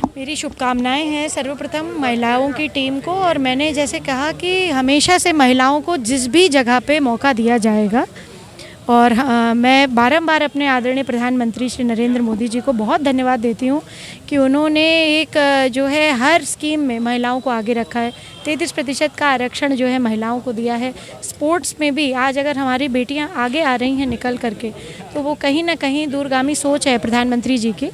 मेरी शुभकामनाएं हैं सर्वप्रथम महिलाओं की टीम को, और मैंने जैसे कहा कि हमेशा से महिलाओं को जिस भी जगह पे मौका दिया जाएगा, और मैं बारंबार अपने आदरणीय प्रधानमंत्री श्री नरेंद्र मोदी जी को बहुत धन्यवाद देती हूँ कि उन्होंने एक जो है हर स्कीम में महिलाओं को आगे रखा है। 33% का आरक्षण जो है महिलाओं को दिया है। स्पोर्ट्स में भी आज अगर हमारी बेटियां आगे आ रही हैं निकल करके, तो वो कहीं ना कहीं दूरगामी सोच है प्रधानमंत्री जी की।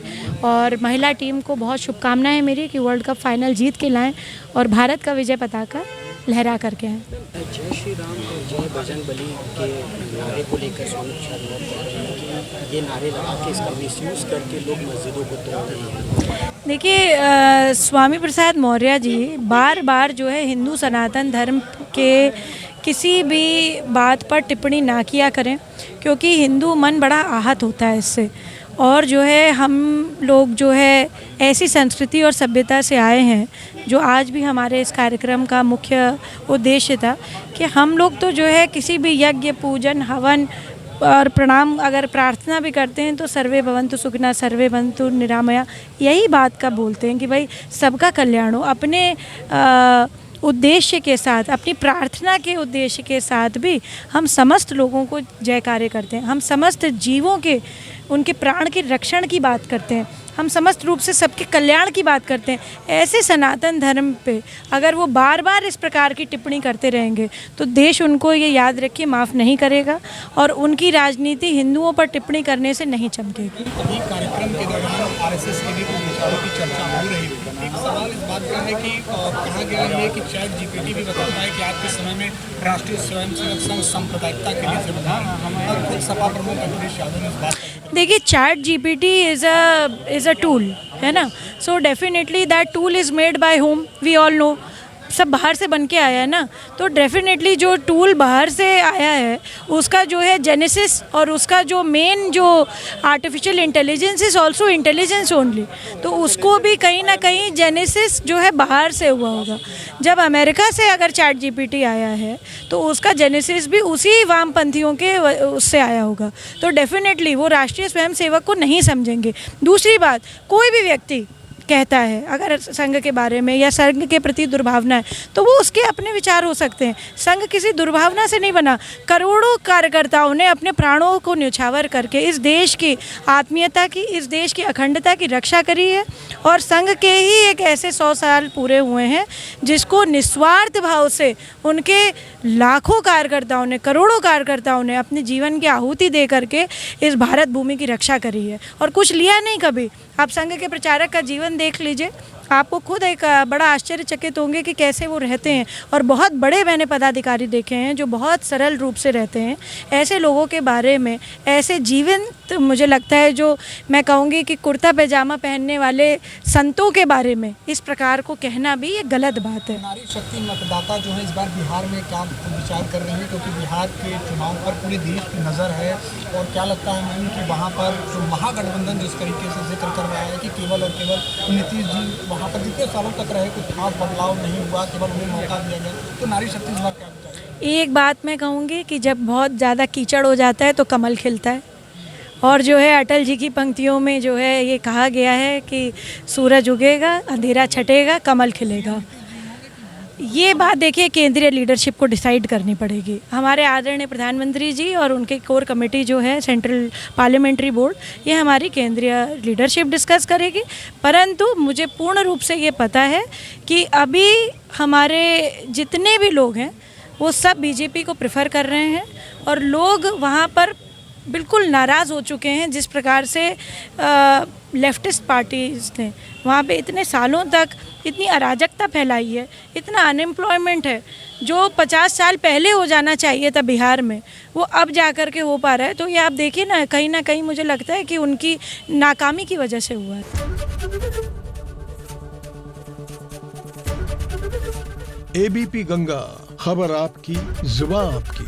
और महिला टीम को बहुत शुभकामनाएं मेरी कि वर्ल्ड कप फाइनल जीत के लाएँ और भारत का विजय पताका लहरा करके हैं। जय श्री राम और जय बजरंगबली के नारे को लेकर स्वामी प्रसाद मौर्य कि ये नारे लगा के इसका मिसयूज़ करके लोग मस्जिदों को तोड़ रहे हैं। देखिए, स्वामी प्रसाद मौर्य जी बार बार जो है हिंदू सनातन धर्म के किसी भी बात पर टिप्पणी ना किया करें, क्योंकि हिंदू मन बड़ा आहत होता है इससे। और जो है हम लोग जो है ऐसी संस्कृति और सभ्यता से आए हैं, जो आज भी हमारे इस कार्यक्रम का मुख्य उद्देश्य था कि हम लोग तो जो है किसी भी यज्ञ पूजन हवन और प्रणाम अगर प्रार्थना भी करते हैं तो सर्वे भवन्तु सुखिनः सर्वे भवन्तु निरामया, यही बात का बोलते हैं कि भाई सबका कल्याण हो। अपने उद्देश्य के साथ, अपनी प्रार्थना के उद्देश्य के साथ भी हम समस्त लोगों को जयकारे करते हैं। हम समस्त जीवों के उनके प्राण के रक्षण की बात करते हैं। हम समस्त रूप से सबके कल्याण की बात करते हैं। ऐसे सनातन धर्म पे अगर वो बार बार इस प्रकार की टिप्पणी करते रहेंगे तो देश उनको ये याद रखिए माफ़ नहीं करेगा, और उनकी राजनीति हिंदुओं पर टिप्पणी करने से नहीं चमकेगी। अभी कार्यक्रम के दौरान आरएसएस के भी कुछ विचारों की चर्चा हो रही है। एक सवाल इस बात का है कि कहा गया है कि चैट जीपीटी भी बताता है कि आज के समय में राष्ट्रीय स्वयंसेवक संघ सांप्रदायिकता के लिए जिम्मेदार है, और खुद सपा प्रमुख अखिलेश यादव ने इस बात को। देखिए, ChatGPT is a tool, है ना। So definitely that tool is made by whom, we all know, सब बाहर से बन के आया है ना। तो डेफिनेटली जो टूल बाहर से आया है उसका जो है जेनेसिस और उसका जो मेन जो artificial intelligence is also intelligence only, तो उसको भी कहीं ना कहीं जेनेसिस जो है बाहर से हुआ होगा। जब अमेरिका से अगर चैट जीपीटी आया है तो उसका जेनेसिस भी उसी वामपंथियों के उससे आया होगा। तो डेफिनेटली वो राष्ट्रीय स्वयंसेवक को नहीं समझेंगे। दूसरी बात, कोई भी व्यक्ति कहता है अगर संघ के बारे में या संघ के प्रति दुर्भावना है तो वो उसके अपने विचार हो सकते हैं। संघ किसी दुर्भावना से नहीं बना। करोड़ों कार्यकर्ताओं ने अपने प्राणों को न्यौछावर करके इस देश की आत्मीयता की, इस देश की अखंडता की रक्षा करी है, और संघ के ही एक ऐसे 100 साल पूरे हुए हैं जिसको निस्वार्थ भाव से उनके लाखों कार्यकर्ताओं ने, करोड़ों कार्यकर्ताओं ने अपने जीवन की आहुति दे करके इस भारत भूमि की रक्षा करी है, और कुछ लिया नहीं कभी। आप संघ के प्रचारक का जीवन देख लीजिए, आपको खुद एक बड़ा आश्चर्यचकित होंगे कि कैसे वो रहते हैं। और बहुत बड़े मैंने पदाधिकारी देखे हैं जो बहुत सरल रूप से रहते हैं। ऐसे लोगों के बारे में, ऐसे जीवन, तो मुझे लगता है जो मैं कहूँगी कि कुर्ता पैजामा पहनने वाले संतों के बारे में इस प्रकार को कहना भी एक गलत बात है। नारी शक्ति मतदाता जो है इस बार बिहार में क्या विचार कर रहे हैं, क्योंकि बिहार के चुनाव पर पूरे देश की नज़र है, और क्या लगता है मैम कि वहाँ पर जो महागठबंधन जिस तरीके से जिक्र कर रहा है कि केवल और केवल नीतीश जी वहाँ पर जितने सालों तक रहे कुछ खास बदलाव नहीं हुआ, केवल उन्हें मौका दिया गया, तो नारी शक्ति इस बार क्या विचार है? एक बात मैं कहूँगी कि जब बहुत ज़्यादा कीचड़ हो जाता है तो कमल खिलता है। और जो है अटल जी की पंक्तियों में जो है ये कहा गया है कि सूरज उगेगा, अंधेरा छटेगा, कमल खिलेगा। ये बात देखिए केंद्रीय लीडरशिप को डिसाइड करनी पड़ेगी। हमारे आदरणीय प्रधानमंत्री जी और उनके कोर कमेटी जो है सेंट्रल पार्लियामेंट्री बोर्ड, ये हमारी केंद्रीय लीडरशिप डिस्कस करेगी। परंतु मुझे पूर्ण रूप से ये पता है कि अभी हमारे जितने भी लोग हैं वो सब बीजेपी को प्रेफर कर रहे हैं, और लोग वहाँ पर बिल्कुल नाराज़ हो चुके हैं जिस प्रकार से लेफ्टिस्ट पार्टीज़ ने वहाँ पे इतने सालों तक इतनी अराजकता फैलाई है, इतना अनएम्प्लॉयमेंट है। जो 50 साल पहले हो जाना चाहिए था बिहार में, वो अब जा कर के हो पा रहा है। तो ये आप देखिए ना कहीं मुझे लगता है कि उनकी नाकामी की वजह से हुआ है। एबीपी गंगा, खबर आपकी, जुबान आपकी।